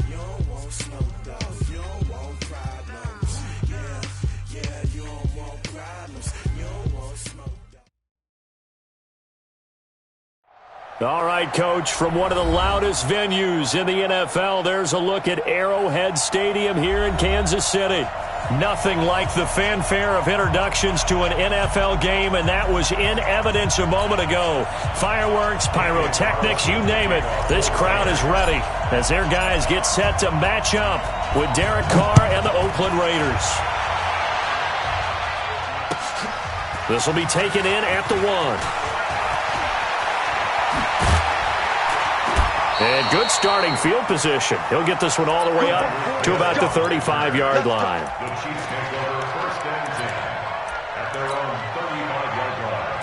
You don't want smoke dog. You don't want problems. Yeah, you don't want problems. You don't want smoke dog. All right, Coach, from one of the loudest venues in the NFL, there's a look at Arrowhead Stadium here in Kansas City. Nothing like the fanfare of introductions to an NFL game, and that was in evidence a moment ago. Fireworks, pyrotechnics, you name it. This crowd is ready as their guys get set to match up with Derek Carr and the Oakland Raiders. This will be taken in at the 1. And good starting field position. He'll get this one all the way up to about the 35-yard line. The Chiefs take over first and 10 at their own 35-yard line.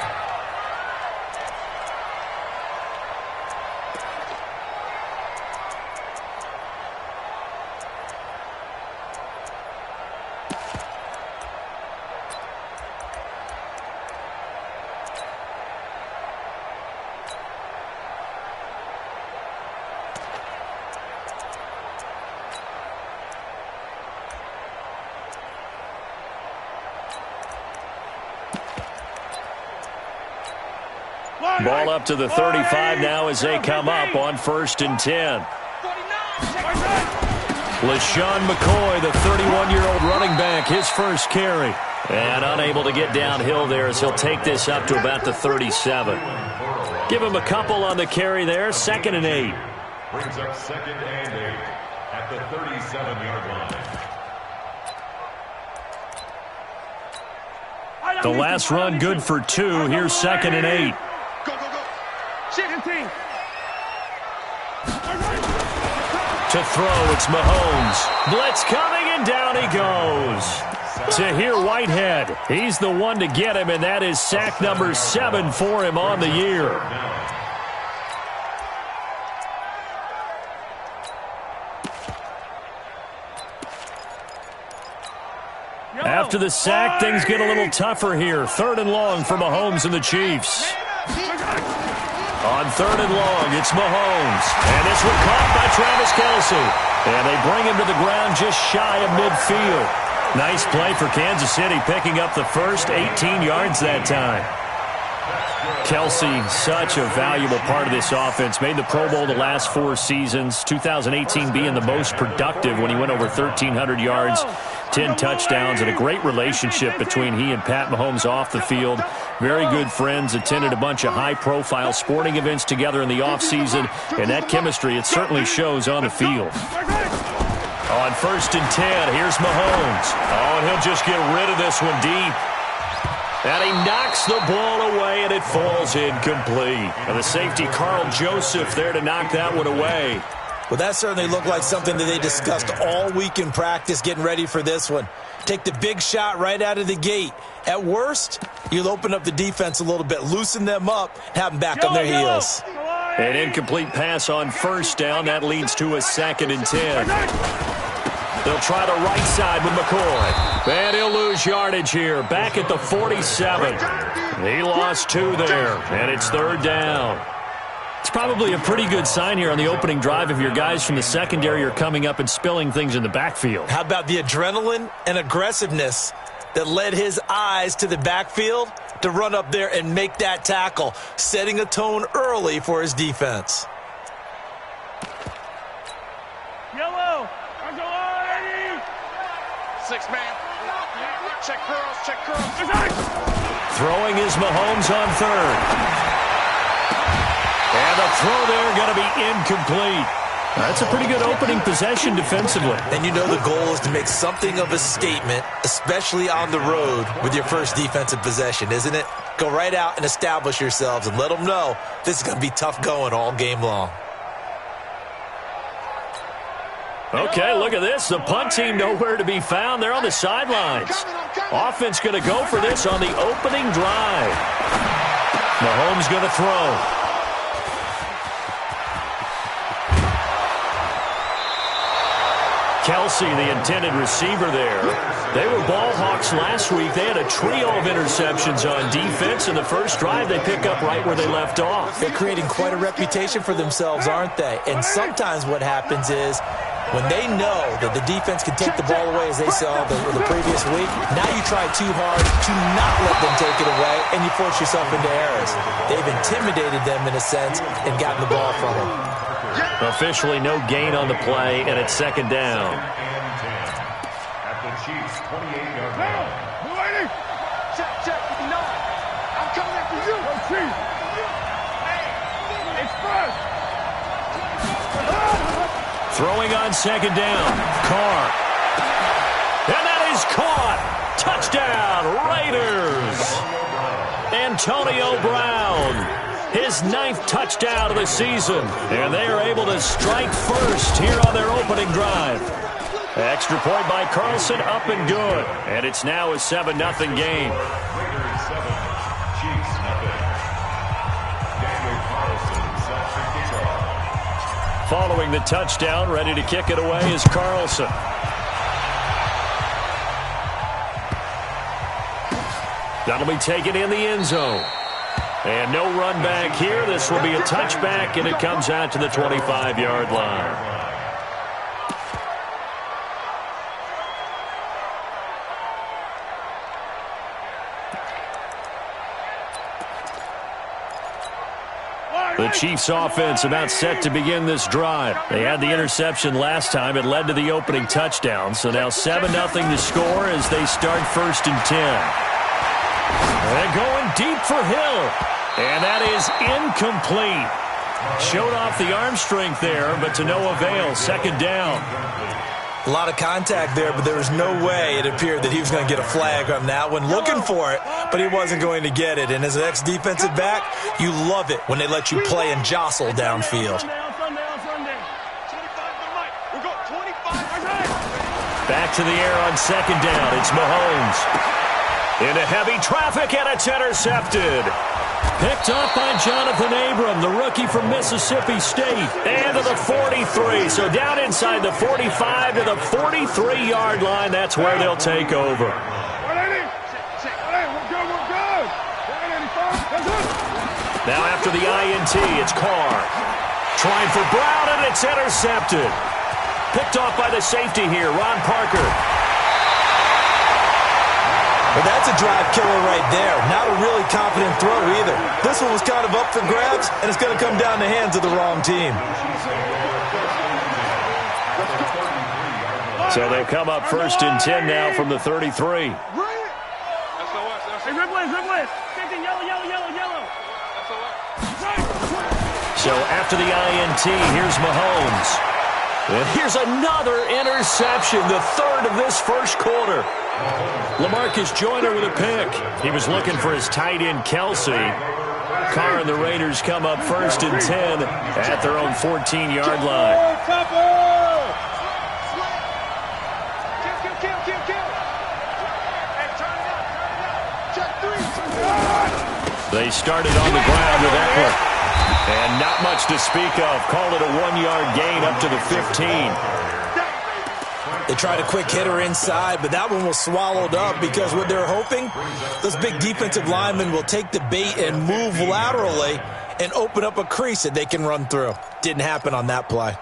Ball up to the 35 now as they come up on first and 10. LaShawn McCoy, the 31-year-old running back, his first carry. And unable to get downhill there as he'll take this up to about the 37. Give him a couple on the carry there, 2nd and 8. Brings up 2nd and 8 at the 37-yard line. The last run good for 2. Here's 2nd and 8. To throw, it's Mahomes. Blitz coming, and down he goes. Tahir Whitehead, he's the one to get him, and that is sack number 7 for him on the year. After the sack, things get a little tougher here. 3rd and long for Mahomes and the Chiefs. On 3rd and long, it's Mahomes. And this one caught by Travis Kelce. And they bring him to the ground just shy of midfield. Nice play for Kansas City, picking up the first 18 yards that time. Kelce, such a valuable part of this offense. Made the Pro Bowl the last 4 seasons. 2018 being the most productive when he went over 1,300 yards, 10 touchdowns, and a great relationship between he and Pat Mahomes off the field. Very good friends, attended a bunch of high-profile sporting events together in the offseason, and that chemistry, it certainly shows on the field. On first and 10, here's Mahomes. Oh, and he'll just get rid of this one deep. And he knocks the ball away, and it falls incomplete. And the safety, Carl Joseph, there to knock that one away. Well, that certainly looked like something that they discussed all week in practice, getting ready for this one. Take the big shot right out of the gate. At worst, you'll open up the defense a little bit, loosen them up, have them back on their heels. An incomplete pass on first down. That leads to a 2nd and 10. They'll try the right side with McCoy. And he'll lose yardage here. Back at the 47. He lost 2 there, and it's 3rd down. It's probably a pretty good sign here on the opening drive if your guys from the secondary are coming up and spilling things in the backfield. How about the adrenaline and aggressiveness that led his eyes to the backfield to run up there and make that tackle, setting a tone early for his defense. Yellow. 6-man. Check curls. Throwing is Mahomes on 3rd. And the throw there going to be incomplete. That's a pretty good opening possession defensively. And you know the goal is to make something of a statement, especially on the road with your first defensive possession, isn't it? Go right out and establish yourselves and let them know this is going to be tough going all game long. Okay, look at this. The punt team nowhere to be found. They're on the sidelines. Offense going to go for this on the opening drive. Mahomes going to throw. Kelce, the intended receiver there. They were ball hawks last week. They had a trio of interceptions on defense. In the first drive, they pick up right where they left off. They're creating quite a reputation for themselves, aren't they? And sometimes what happens is When they know that the defense can take the ball away, as they saw the previous week, now you try too hard to not let them take it away, and you force yourself into errors. They've intimidated them in a sense and gotten the ball from them. Officially no gain on the play, and it's second down. At the Chiefs' 28-yard line. Check. No. I'm coming after you. It's first. Throwing on second down. Carr. And that is caught. Touchdown, Raiders. Antonio Brown. His 9th touchdown of the season. And they are able to strike first here on their opening drive. Extra point by Carlson, up and good. And it's now a 7-0 game. Raiders 7, Chiefs nothing. Daniel Carlson set to kick off. Following the touchdown, ready to kick it away is Carlson. That'll be taken in the end zone. And no run back here. This will be a touchback, and it comes out to the 25-yard line. The Chiefs offense about set to begin this drive. They had the interception last time. It led to the opening touchdown. So now 7-0 to score as they start 1st and 10. They're going deep for Hill. And that is incomplete. Showed off the arm strength there, but to no avail. Second down. A lot of contact there, but there was no way it appeared that he was going to get a flag on that one. Looking for it, but he wasn't going to get it. And as an ex-defensive back, you love it when they let you play and jostle downfield. Back to the air on second down. It's Mahomes. Into heavy traffic, and it's intercepted. Picked up by Jonathan Abram, the rookie from Mississippi State. And to the 43. So down inside the 45 to the 43-yard line. That's where they'll take over. Now after the INT, it's Carr. Trying for Brown, and it's intercepted. Picked off by the safety here, Ron Parker. Well, that's a drive killer right there. Not a really confident throw either. This one was kind of up for grabs, and it's going to come down the hands of the wrong team. So they come up 1st and 10 now from the 33. Hey, Ripley. 50, yellow. So after the INT, here's Mahomes. And here's another interception, the 3rd of this first quarter. LaMarcus Joyner with a pick. He was looking for his tight end, Kelsey. Carr and the Raiders come up 1st and 10 at their own 14-yard line. They started on the ground with Eckler. And not much to speak of. Call it a 1-yard gain up to the 15. They tried a quick hitter inside, but that one was swallowed up because what they're hoping, those big defensive linemen will take the bait and move laterally and open up a crease that they can run through. Didn't happen on that play.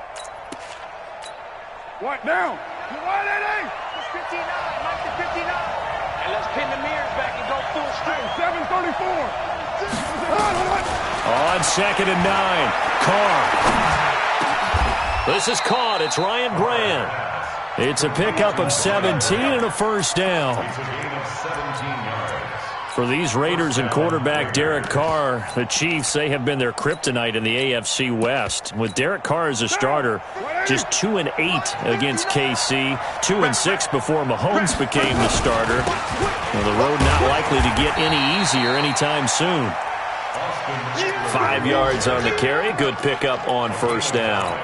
What now? What, Eddie? It's 59. Mike the 59. And let's pin the mirrors back and go full strength. 734. On 2nd and 9, Carr. This is caught. It's Ryan Grant. It's a pickup of 17 and a first down. For these Raiders and quarterback Derek Carr, the Chiefs, they have been their kryptonite in the AFC West. With Derek Carr as a starter, just 2-8 against KC, 2-6 before Mahomes became the starter. Well, the road not likely to get any easier anytime soon. 5 yards on the carry. Good pickup on first down.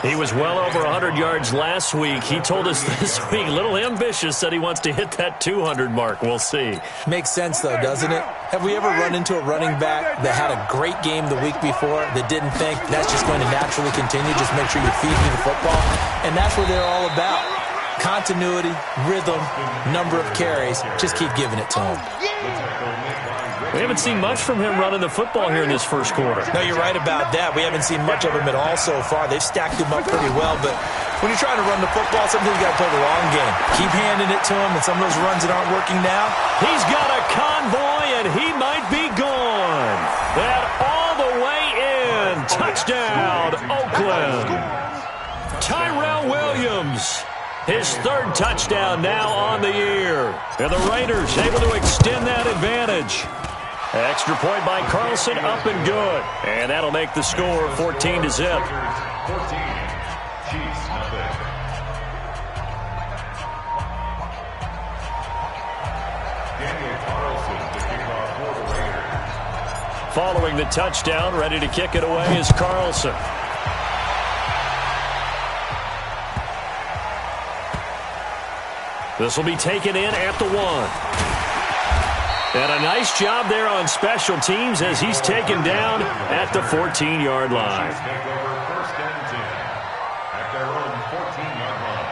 He was well over 100 yards last week. He told us this week, a little ambitious, that he wants to hit that 200 mark. We'll see. Makes sense, though, doesn't it? Have we ever run into a running back that had a great game the week before that didn't think that's just going to naturally continue? Just make sure you feed me the football. And that's what they're all about. Continuity, rhythm, number of carries. Just keep giving it to him. We haven't seen much from him running the football here in this first quarter. No, you're right about that. We haven't seen much of him at all so far. They've stacked him up pretty well, but When you're trying to run the football, sometimes you got to play the long game. Keep handing it to him, and some of those runs that aren't working now. He's got a convoy, and he might be gone. That all the way in. Touchdown, Oakland. Tyrell Williams, his third touchdown now on the year. And the Raiders able to extend that advantage. Extra point by Carlson, up and good. And that'll make the score 14-0. 14, Chiefs nothing. Daniel Carlson to kick off for the Raiders. Following the touchdown, ready to kick it away is Carlson. This will be taken in at the 1. And a nice job there on special teams as he's taken down at the 14-yard line. Chiefs take over 1st and 10 at their own 14-yard line.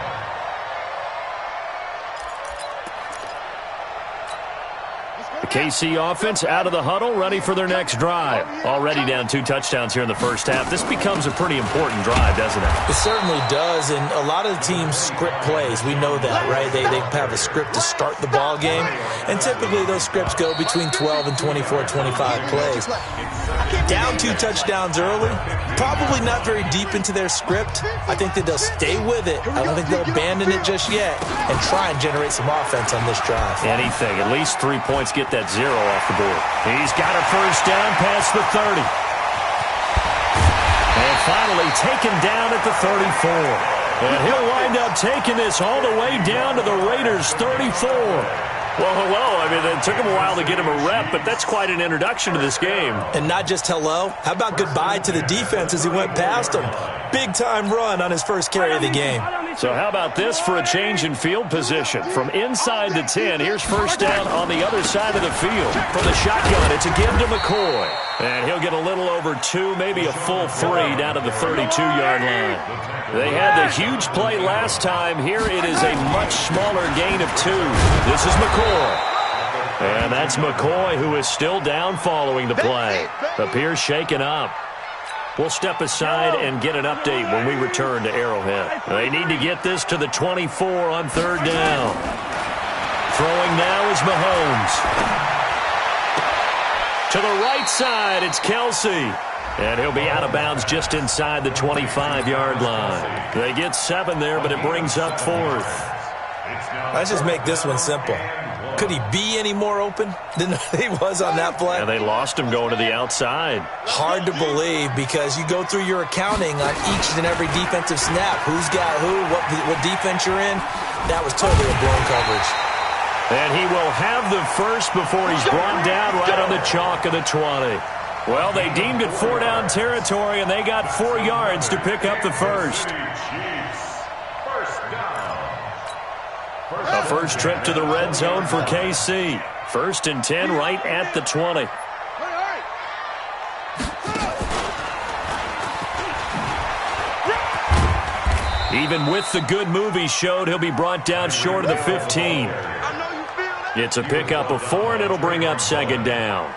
The KC offense out of the huddle, ready for their next drive. Already down 2 touchdowns here in the first half. This becomes a pretty important drive, doesn't it? It certainly does, and a lot of the teams script plays. We know that, right? They have a script to start the ball game, and typically those scripts go between 12 and 24, 25 plays. Down 2 touchdowns early, probably not very deep into their script. I think that they'll stay with it. I don't think they'll abandon it just yet and try and generate some offense on this drive. Anything, at least 3 points, get that 0 off the board. He's got a first down past the 30. And finally taken down at the 34. And he'll wind up taking this all the way down to the Raiders' 34. Well, hello. I mean, it took him a while to get him a rep, but that's quite an introduction to this game. And not just hello. How about goodbye to the defense as he went past him? Big-time run on his first carry of the game. So how about this for a change in field position? From inside the 10, here's first down on the other side of the field. From the shotgun, it's a give to McCoy. And he'll get a little over 2, maybe a full 3 down to the 32-yard line. They had the huge play last time. Here it is a much smaller gain of 2. This is McCoy. And that's McCoy, who is still down following the play. Appears shaken up. We'll step aside and get an update when we return to Arrowhead. They need to get this to the 24 on 3rd down. Throwing now is Mahomes. To the right side, it's Kelsey. And he'll be out of bounds just inside the 25-yard line. They get 7 there, but it brings up 4th. Let's just make this one simple. Could he be any more open than he was on that play? And they lost him going to the outside. Hard to believe because you go through your accounting on each and every defensive snap. Who's got who, what defense you're in. That was totally a blown coverage. And he will have the first before he's brought down right on the chalk of the 20. Well, they deemed it 4-down territory, and they got 4 yards to pick up the first. A first trip to the red zone for KC. 1st and 10 right at the 20. Even with the good move he showed, he'll be brought down short of the 15. It's a pickup of 4, and it'll bring up 2nd down.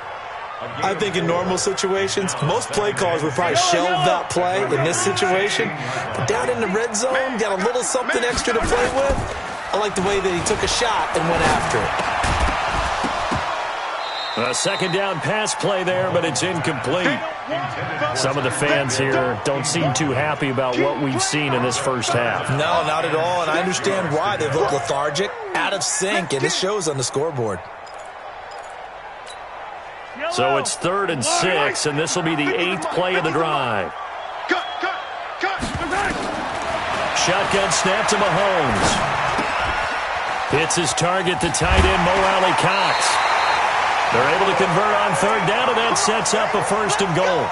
I think in normal situations, most play callers would probably shelve that play in this situation. But down in the red zone, got a little something extra to play with. I like the way that he took a shot and went after it. A 2nd down pass play there, but it's incomplete. Some of the fans here don't seem too happy about what we've seen in this first half. No, not at all, and I understand why. They look lethargic, out of sync, and it shows on the scoreboard. So it's 3rd and 6, and this will be the 8th play of the drive. Shotgun snap to Mahomes. Hits his target, the tight end, Mo Alley Cox. They're able to convert on 3rd down, and that sets up a 1st and goal.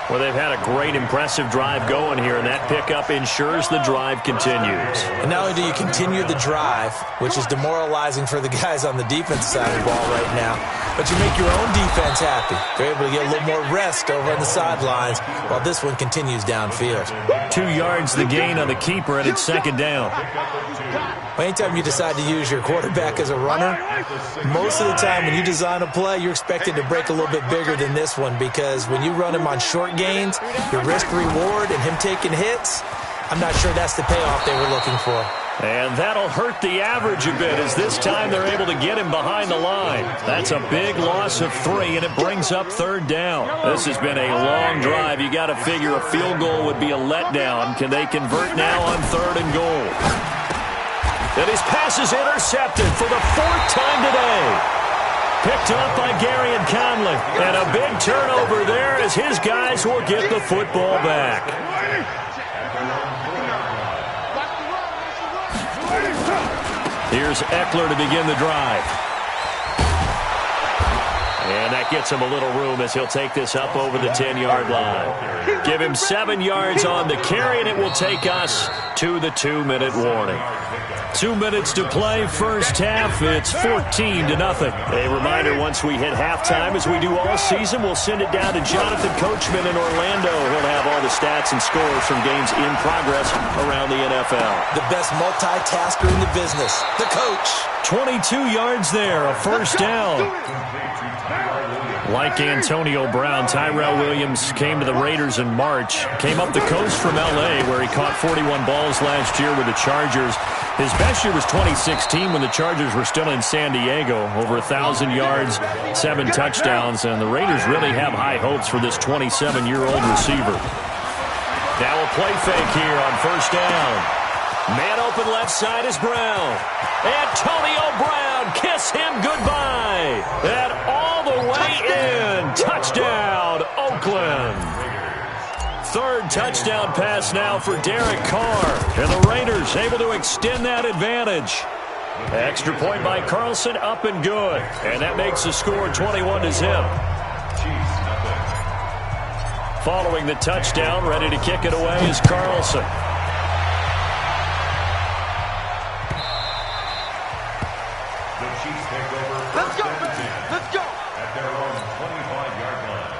Well, they've had a great, impressive drive going here, and that pickup ensures the drive continues. And not only do you continue the drive, which is demoralizing for the guys on the defensive side of the ball right now, but you make your own defense happy. They're able to get a little more rest over on the sidelines while this one continues downfield. 2 yards the gain on the keeper, and it's 2nd down. Anytime you decide to use your quarterback as a runner, most of the time when you design a play, you're expected to break a little bit bigger than this one because when you run him on short yard gains, your risk-reward, and him taking hits, I'm not sure that's the payoff they were looking for. And that'll hurt the average a bit as this time they're able to get him behind the line. That's a big loss of 3, and it brings up 3rd down. This has been a long drive. You got to figure a field goal would be a letdown. Can they convert now on 3rd and goal? And his pass is intercepted for the 4th time today. Picked up by Gary and Conley. And a big turnover there as his guys will get the football back. Here's Eckler to begin the drive. And that gets him a little room as he'll take this up over the 10-yard line. Give him 7 yards on the carry, and it will take us to the 2-minute warning. 2 minutes to play, first half. It's 14-0. A reminder, once we hit halftime, as we do all season, we'll send it down to Jonathan Coachman in Orlando. He'll have all the stats and scores from games in progress around the NFL. The best multitasker in the business, the coach. 22 yards there, a first down. Like Antonio Brown, Tyrell Williams came to the Raiders in March. Came up the coast from L.A., where he caught 41 balls last year with the Chargers. His best year was 2016 when the Chargers were still in San Diego. Over 1,000 yards, 7 touchdowns, and the Raiders really have high hopes for this 27-year-old receiver. Now a play fake here on first down. Man open left side is Brown. Antonio Brown, kiss him goodbye. And all the way in. Touchdown, Oakland. 3rd touchdown pass now for Derek Carr. And the Raiders able to extend that advantage. Extra point by Carlson, up and good. And that makes the score 21-0. Following the touchdown, ready to kick it away is Carlson. Let's go, let's go. At their own 25-yard line.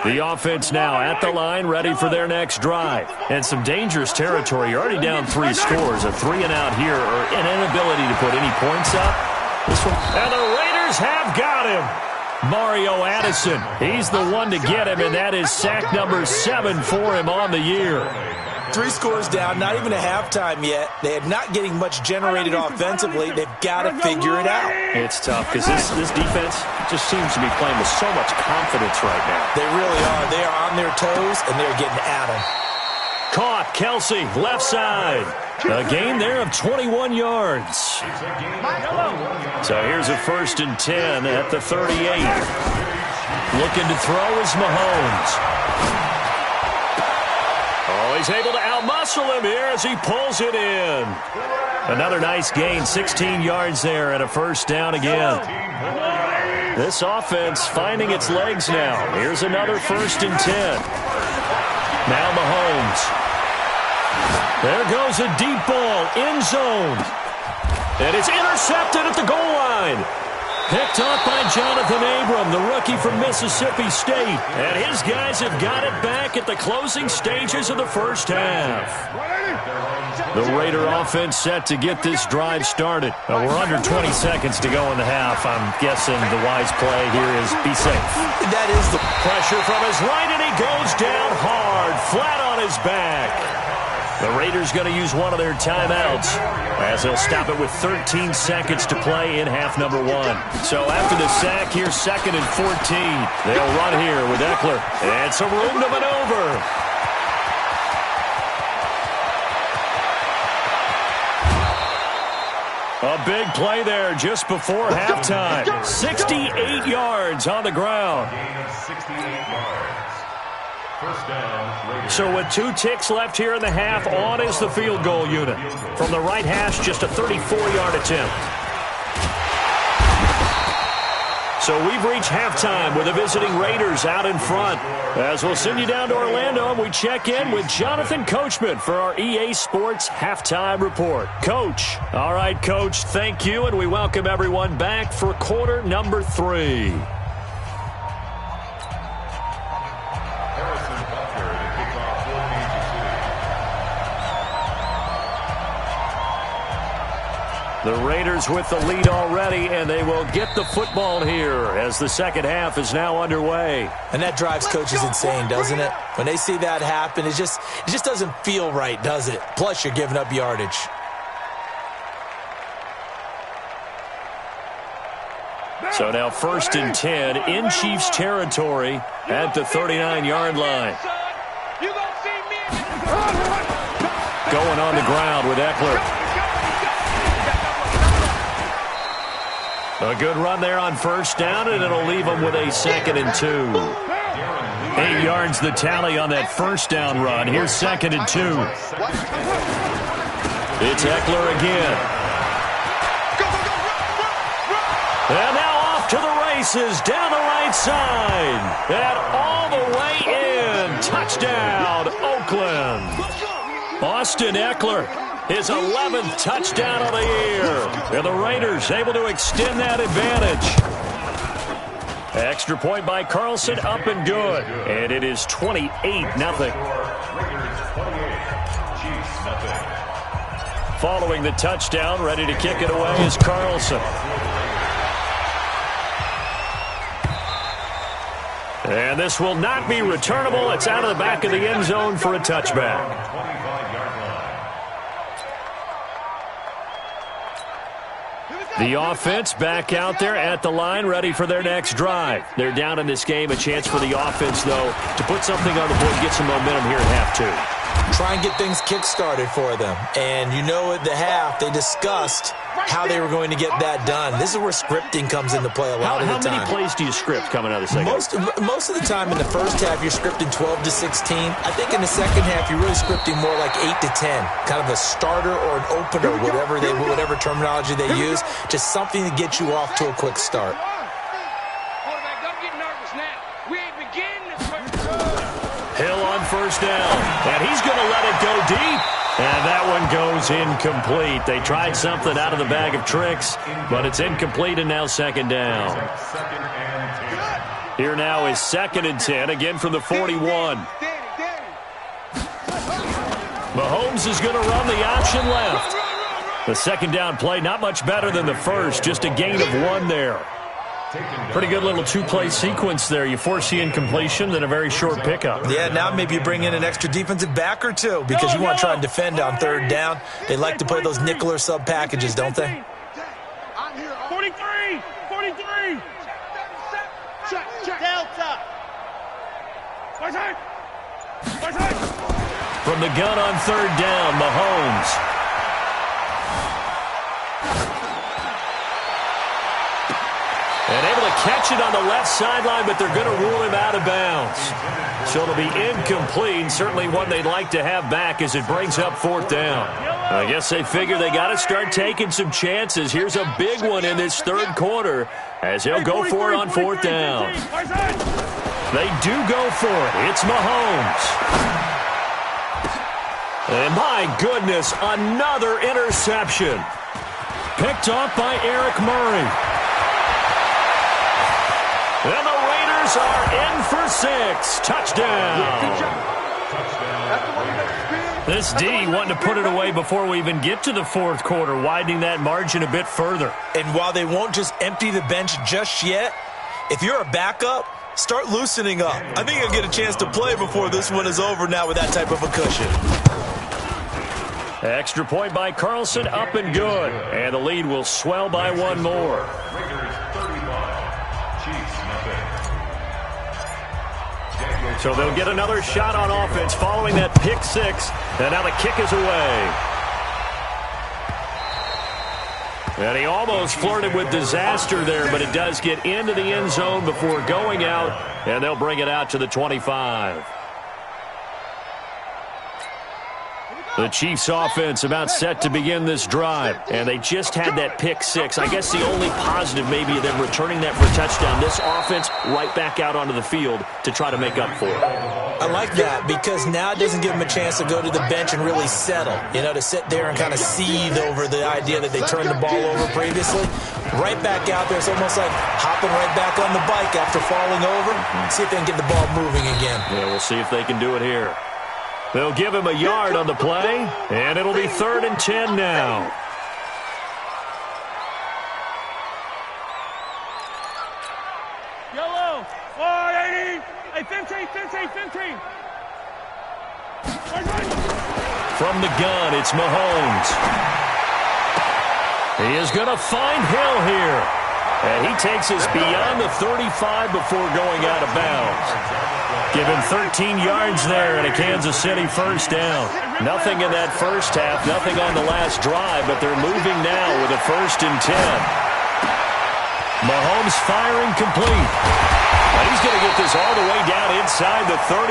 The offense now at the line, ready for their next drive. And some dangerous territory. You're already down 3 scores. A 3-and-out here, or an inability to put any points up. This one, and the Raiders have got him. Mario Addison, he's the one to get him, and that is sack number 7 for him on the year. 3 scores down, not even a halftime yet. They are not getting much generated offensively. They've got to figure it out. It's tough because this defense just seems to be playing with so much confidence right now. They really are. They are on their toes, and they're getting at them. Caught, Kelsey, left side. A gain there of 21 yards. So here's a 1st and 10 at the 38. Looking to throw is Mahomes. Oh, he's able to outmuscle him here as he pulls it in. Another nice gain, 16 yards there and a first down again. This offense finding its legs now. Here's another 1st and 10. Now Mahomes. There goes a deep ball, end zone. And it's intercepted at the goal line. Picked up by Jonathan Abram, the rookie from Mississippi State. And his guys have got it back at the closing stages of the first half. The Raider offense set to get this drive started. We're under 20 seconds to go in the half. I'm guessing the wise play here is be safe. That is the pressure from his right, and he goes down hard, flat on his back. The Raiders going to use one of their timeouts as they'll stop it with 13 seconds to play in half number 1. So after the sack, here's 2nd and 14. They'll run here with Eckler. And some room to maneuver. A big play there just before halftime. 68 yards on the ground. Gain of 68 yards. First down, Raiders. So with 2 ticks left here in the half, on is the field goal unit. From the right hash, just a 34-yard attempt. So we've reached halftime with the visiting Raiders out in front. As we'll send you down to Orlando, and we check in with Jonathan Coachman for our EA Sports Halftime Report. Coach. All right, Coach, thank you, and we welcome everyone back for quarter number 3. The Raiders with the lead already, and they will get the football here as the second half is now underway. And that drives coaches insane, doesn't it? When they see that happen, it just doesn't feel right, does it? Plus, you're giving up yardage. So now 1st and 10 in Chiefs territory at the 39-yard line. Going on the ground with Eckler. A good run there on 1st down, and it'll leave them with a 2nd and 2. 8 yards the tally on that 1st down run. Here's 2nd and 2. It's Eckler again. And now off to the races down the right side. And all the way in. Touchdown, Oakland. Austin Eckler, his 11th touchdown of the year. And the Raiders able to extend that advantage. Extra point by Carlson, up and good. And it is 28-0. Following the touchdown, ready to kick it away is Carlson. And this will not be returnable. It's out of the back of the end zone for a touchback. The offense back out there at the line, ready for their next drive. They're down in this game. A chance for the offense, though, to put something on the board and get some momentum here at half 2. Try and get things kick-started for them. And you know at the half, they discussed how they were going to get that done. This is where scripting comes into play a lot of the time. How many plays do you script coming out of the second half? Most of the time in the first half, you're scripting 12 to 16. I think in the second half, you're really scripting more like 8 to 10. Kind of a starter or an opener, whatever terminology they use. Just something to get you off to a quick start. Quarterback, don't get nervous now. We ain't beginning this first. Hill on 1st down, and he's going to let it go deep. And that one goes incomplete. They tried something out of the bag of tricks, but it's incomplete and now 2nd down. Here now is 2nd and 10, again from the 41. Mahomes is going to run the option left. The 2nd down play, not much better than the first, just a gain of 1 there. Pretty good little 2-play sequence there. You force the incompletion, then a very short pickup. Yeah, now maybe you bring in an extra defensive back or two because you want to try and defend on 3rd down. They like to play those nickel or sub packages, don't they? 43! 43! Check. Delta! From the gun on 3rd down, Mahomes. And able to catch it on the left sideline, but they're going to rule him out of bounds. So it'll be incomplete, certainly one they'd like to have back as it brings up 4th down. I guess they figure they got to start taking some chances. Here's a big one in this 3rd quarter as he'll go for it on 4th down. They do go for it. It's Mahomes. And my goodness, another interception. Picked off by Eric Murray. And the Raiders are in for 6. Touchdown. This D wanting to put it away before we even get to the 4th quarter, widening that margin a bit further. And while they won't just empty the bench just yet, if you're a backup, start loosening up. I think you'll get a chance to play before this one is over now with that type of a cushion. Extra point by Carlson, up and good. And the lead will swell by 1 more. So they'll get another shot on offense following that pick 6. And now the kick is away. And he almost flirted with disaster there, but it does get into the end zone before going out. And they'll bring it out to the 25. The Chiefs offense about set to begin this drive. And they just had that pick 6. I guess the only positive maybe of them returning that for a touchdown. This offense right back out onto the field to try to make up for it. I like that because now it doesn't give them a chance to go to the bench and really settle. You know, to sit there and kind of seethe over the idea that they turned the ball over previously. Right back out there. It's almost like hopping right back on the bike after falling over. See if they can get the ball moving again. Yeah, we'll see if they can do it here. They'll give him a yard on the play, and it'll be 3rd and 10 now. 15. From the gun, it's Mahomes. He is going to find Hill here. And he takes us beyond the 35 before going out of bounds. Given 13 yards there and a Kansas City first down. Nothing in that first half, nothing on the last drive, but they're moving now with a 1st and 10. Mahomes firing complete. Now he's going to get this all the way down inside the 35.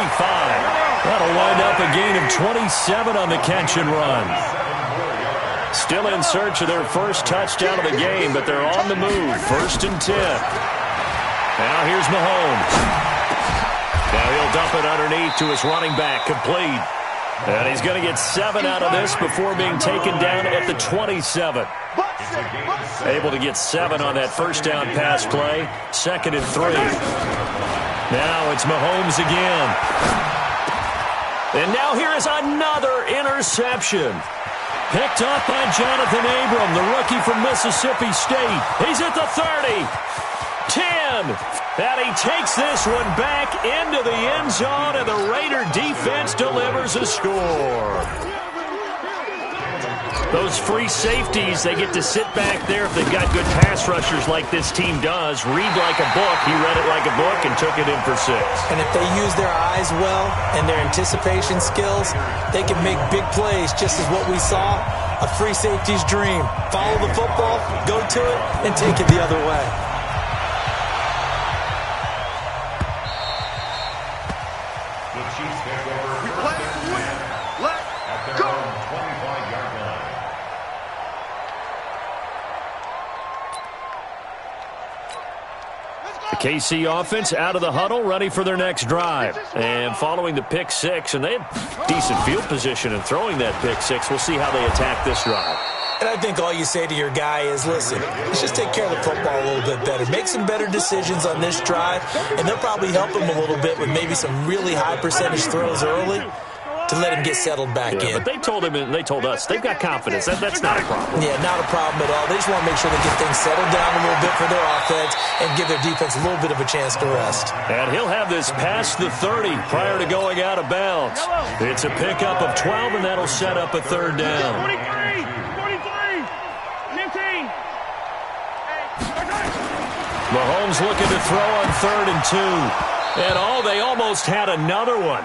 That'll wind up a gain of 27 on the catch and run. Still in search of their first touchdown of the game, but they're on the move. 1st and 10. Now here's Mahomes. Now he'll dump it underneath to his running back, complete. And he's going to get 7 out of this before being taken down at the 27. Able to get 7 on that first down pass play. 2nd and 3. Now it's Mahomes again. And now here is another interception. Picked up by Jonathan Abram, the rookie from Mississippi State. He's at the 30. 10. And he takes this one back into the end zone, and the Raider defense delivers a score. Those free safeties, they get to sit back there if they've got good pass rushers like this team does. Read like a book. He read it like a book and took it in for 6. And if they use their eyes well and their anticipation skills, they can make big plays, just as what we saw, a free safety's dream. Follow the football, go to it, and take it the other way. The Chiefs take over first and 10 at their own 25-yard line. The KC offense out of the huddle, ready for their next drive. And following the pick 6, and they had decent field position in throwing that pick 6. We'll see how they attack this drive. And I think all you say to your guy is, listen, let's just take care of the football a little bit better. Make some better decisions on this drive, and they'll probably help him a little bit with maybe some really high percentage throws early to let him get settled back in. But they told him, and they told us, they've got confidence. That's not a problem. Yeah, not a problem at all. They just want to make sure they get things settled down a little bit for their offense and give their defense a little bit of a chance to rest. And he'll have this past the 30 prior to going out of bounds. It's a pickup of 12, and that'll set up a 3rd down. 23, 15. Mahomes looking to throw on 3rd and 2. And they almost had another one.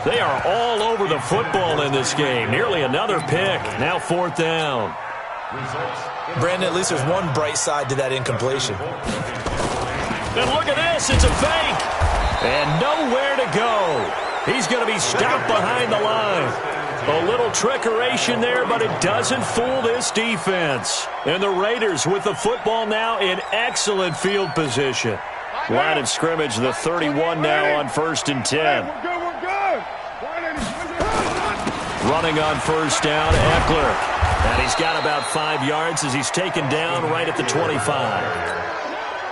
They are all over the football in this game. Nearly another pick. Now 4th down. Brandon, at least there's one bright side to that incompletion. And look at this. It's a fake. And nowhere to go. He's going to be stopped behind the line. A little trickeration there, but it doesn't fool this defense. And the Raiders with the football now in excellent field position. Line of scrimmage, the 31 now on 1st and 10. We're good. Running on 1st down, Eckler. And he's got about 5 yards as he's taken down right at the 25.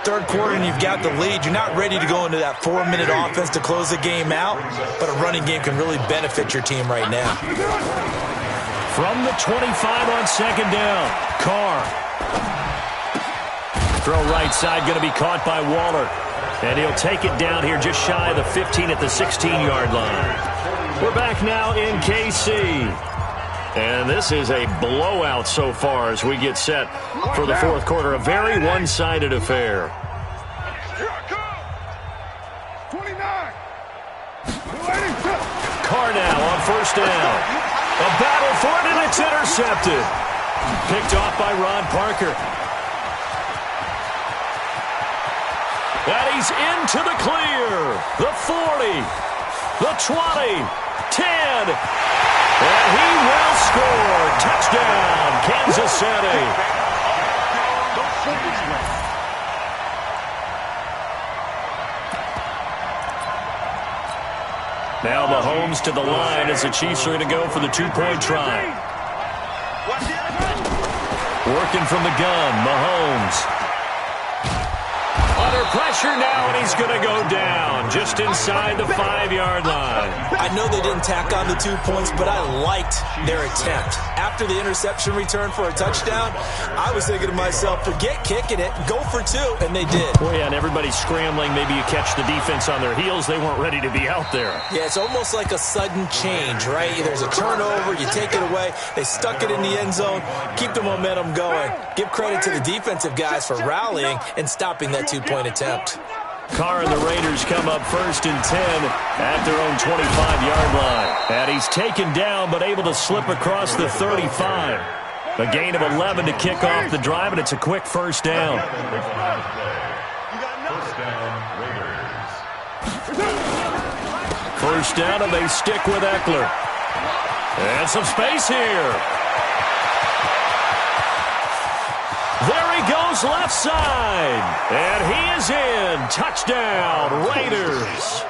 3rd quarter and you've got the lead. You're not ready to go into that 4-minute offense to close the game out, but a running game can really benefit your team right now. From the 25 on 2nd down, Carr. Throw right side, going to be caught by Waller. And he'll take it down here just shy of the 15 at the 16-yard line. We're back now in KC. And this is a blowout so far as we get set for the 4th quarter. A very one-sided affair. 29. Carr now on 1st down. A battle for it, and it's intercepted. Picked off by Ron Parker. And he's into the clear. The 40, the 20, 10. And he will score. Touchdown, Kansas City. Now Mahomes to the line as the Chiefs are going to go for the 2-point try. Working from the gun, Mahomes. Under pressure now, and he's going to go down just inside the 5-yard line. I know they didn't tack on the 2 points, but I liked their attempt. after the interception return for a touchdown, I was thinking to myself, forget kicking it, go for 2, and they did. Well, yeah, and everybody's scrambling. Maybe you catch the defense on their heels. They weren't ready to be out there. Yeah, it's almost like a sudden change, right? There's a turnover, you take it away, they stuck it in the end zone, keep the momentum going. Give credit to the defensive guys for rallying and stopping that 2-point attempt. Carr and the Raiders come up 1st and 10 at their own 25-yard line. And he's taken down but able to slip across the 35. A gain of 11 to kick off the drive, and it's a quick first down. First down, and they stick with Eckler. And some space here. There he goes left side. And he is in. Touchdown, Raiders.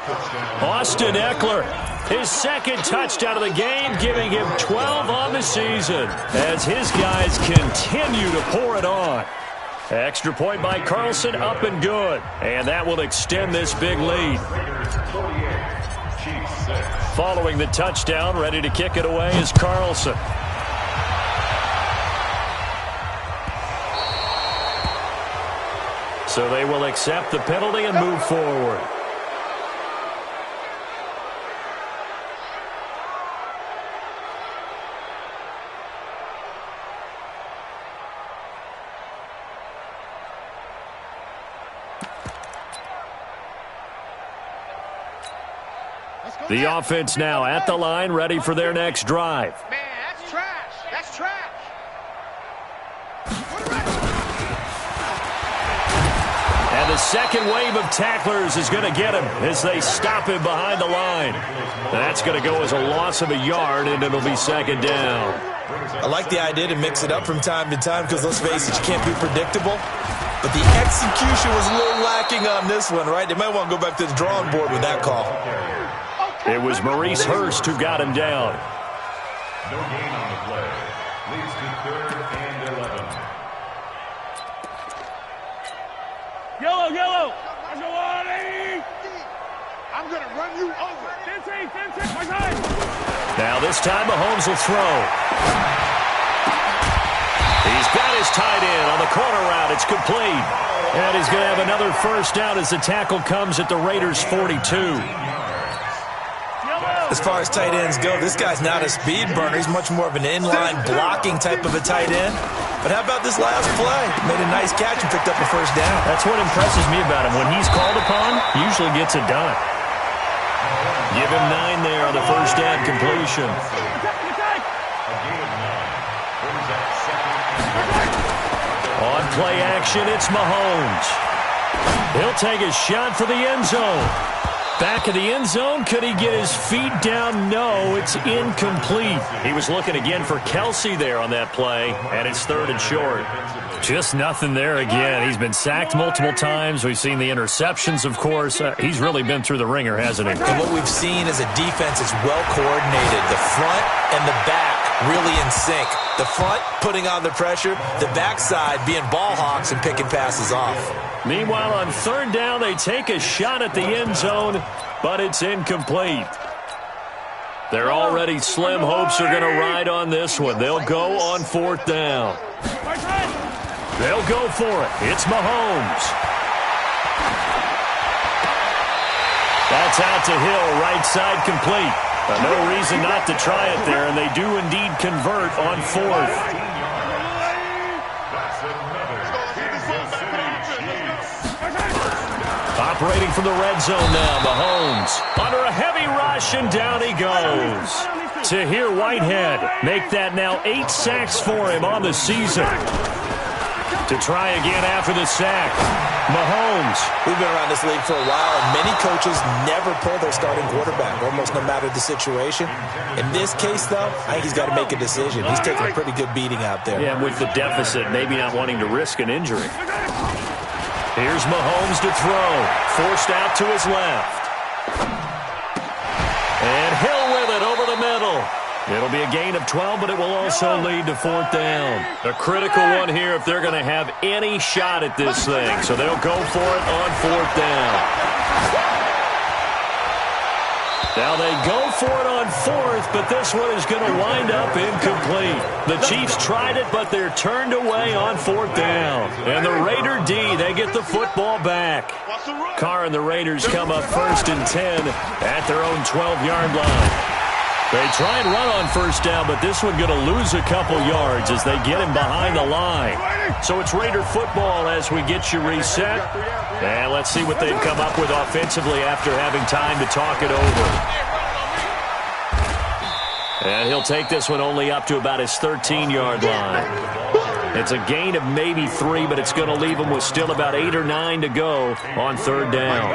Austin Eckler, his second touchdown of the game, giving him 12 on the season as his guys continue to pour it on. Extra point by Carlson, up and good. And that will extend this big lead. Following the touchdown, ready to kick it away is Carlson. So they will accept the penalty and move forward. The offense now at the line, ready for their next drive. Man, that's trash. That's trash. And the second wave of tacklers is going to get him as they stop him behind the line. That's going to go as a loss of a yard, and it'll be second down. I like the idea to mix it up from time to time because, let's face it, you can't be predictable. But the execution was a little lacking on this one, right? They might want to go back to the drawing board with that call. It was Maurice Hurst who got him down. No gain on the play. Leads to 3rd and 11. Yellow. Let's go on, Eddie. I'm going to run you over. 15, my time. Now this time Mahomes will throw. He's got his tight end on the corner route. It's complete. And he's going to have another first down as the tackle comes at the Raiders' 42. As far as tight ends go, this guy's not a speed burner. He's much more of an inline blocking type of a tight end. But how about this last play? Made a nice catch and picked up a first down. That's what impresses me about him. When he's called upon, he usually gets it done. Give him 9 there on the first down completion. On play action, it's Mahomes. He'll take a shot for the end zone. Back of the end zone, could he get his feet down? No, it's incomplete. He was looking again for Kelsey there on that play, and it's 3rd and short. Just nothing there again. He's been sacked multiple times. We've seen the interceptions, of course. He's really been through the ringer, hasn't he? And what we've seen is a defense is well coordinated. The front and the back really in sync. The front putting on the pressure, the backside being ball hawks and picking passes off. Meanwhile, on 3rd down, they take a shot at the end zone, but it's incomplete. Their already slim hopes are going to ride on this one. They'll go on 4th down. They'll go for it. It's Mahomes. That's out to Hill, right side complete. No reason not to try it there, and they do indeed convert on 4th. Operating from the red zone now, Mahomes. Under a heavy rush, and down he goes. Tahir Whitehead make that now 8 sacks for him on the season. To try again after the sack, Mahomes. We've been around this league for a while, and many coaches never pull their starting quarterback, almost no matter the situation. In this case, though, I think he's got to make a decision. He's taking a pretty good beating out there. Yeah, with the deficit, maybe not wanting to risk an injury. Here's Mahomes to throw. Forced out to his left. And Hill with it over the middle. It'll be a gain of 12, but it will also lead to 4th down. A critical one here if they're going to have any shot at this thing. So they'll go for it on 4th down. Now they go for it on fourth, but this one is going to wind up incomplete. The Chiefs tried it, but they're turned away on fourth down. And the Raider D, they get the football back. Carr and the Raiders come up 1st and 10 at their own 12-yard line. They try and run on first down, but this one going to lose a couple yards as they get him behind the line. So it's Raider football as we get you reset. And let's see what they've come up with offensively after having time to talk it over. And he'll take this one only up to about his 13-yard line. It's a gain of maybe 3, but it's going to leave him with still about 8 or 9 to go on third down.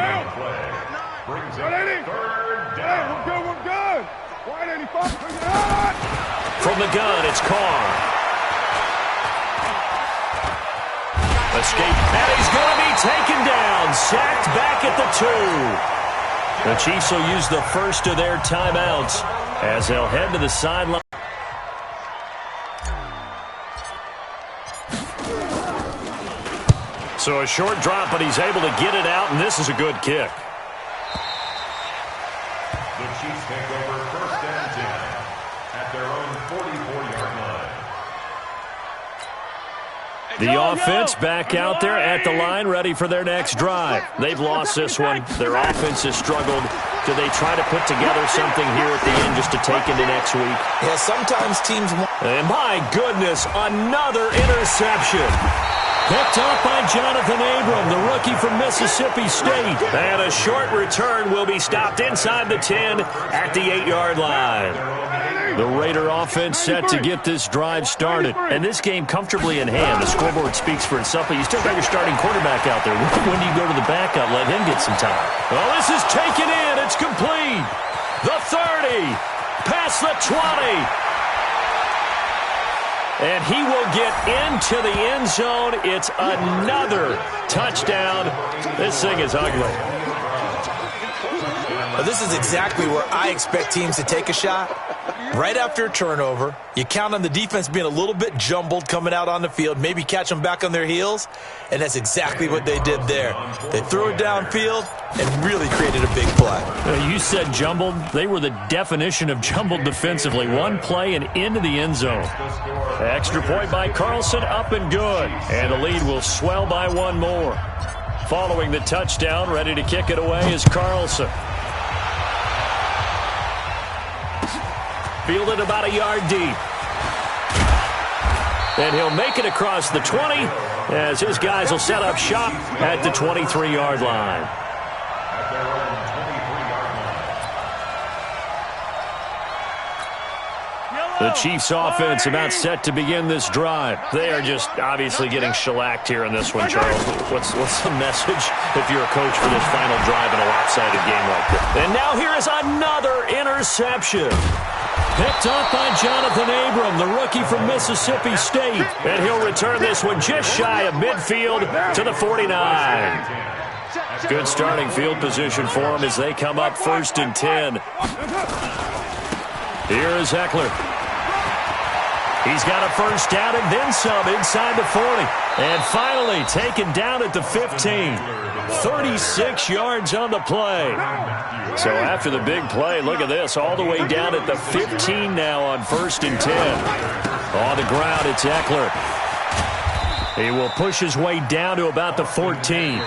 From the gun, it's Carr. Escape, and he's going to be taken down. Sacked back at the 2. The Chiefs will use the first of their timeouts as they'll head to the sideline. So a short drop, but he's able to get it out, and this is a good kick. The Chiefs take over 1st and 10 at their own 44-yard line. The offense back out there at the line, ready for their next drive. They've lost this one. Their offense has struggled. Do they try to put together something here at the end just to take into next week? Yeah, sometimes teams... And my goodness, another interception. Picked up by Jonathan Abram, the rookie from Mississippi State. And a short return will be stopped inside the 10 at the 8-yard line. The Raider offense set to get this drive started. And this game comfortably in hand. The scoreboard speaks for itself, but you still got your starting quarterback out there. When do you go to the backup? Let him get some time. Well, this is taken in. It's complete. The 30. Past the 20. And he will get into the end zone. It's another touchdown. This thing is ugly. Well, this is exactly where I expect teams to take a shot. Right after a turnover, you count on the defense being a little bit jumbled coming out on the field, maybe catch them back on their heels, and that's exactly what they did there. They threw it downfield and really created a big play. You said jumbled. They were the definition of jumbled defensively. One play and into the end zone. Extra point by Carlson, up and good. And the lead will swell by one more. Following the touchdown, ready to kick it away is Carlson. Fielded about a yard deep. And he'll make it across the 20 as his guys will set up shop at the 23-yard line. The Chiefs offense about set to begin this drive. They are just obviously getting shellacked here in this one, Charles. What's the message if you're a coach for this final drive in a lopsided game like this? And now here is another interception. Picked up by Jonathan Abram, the rookie from Mississippi State. And he'll return this one just shy of midfield to the 49. Good starting field position for them as they come up 1st and 10. Here is Eckler. He's got a first down and then some inside the 40. And finally taken down at the 15. 36 yards on the play. So after the big play, look at this, all the way down at the 15 now on 1st and 10. On the ground, it's Eckler. He will push his way down to about the 14.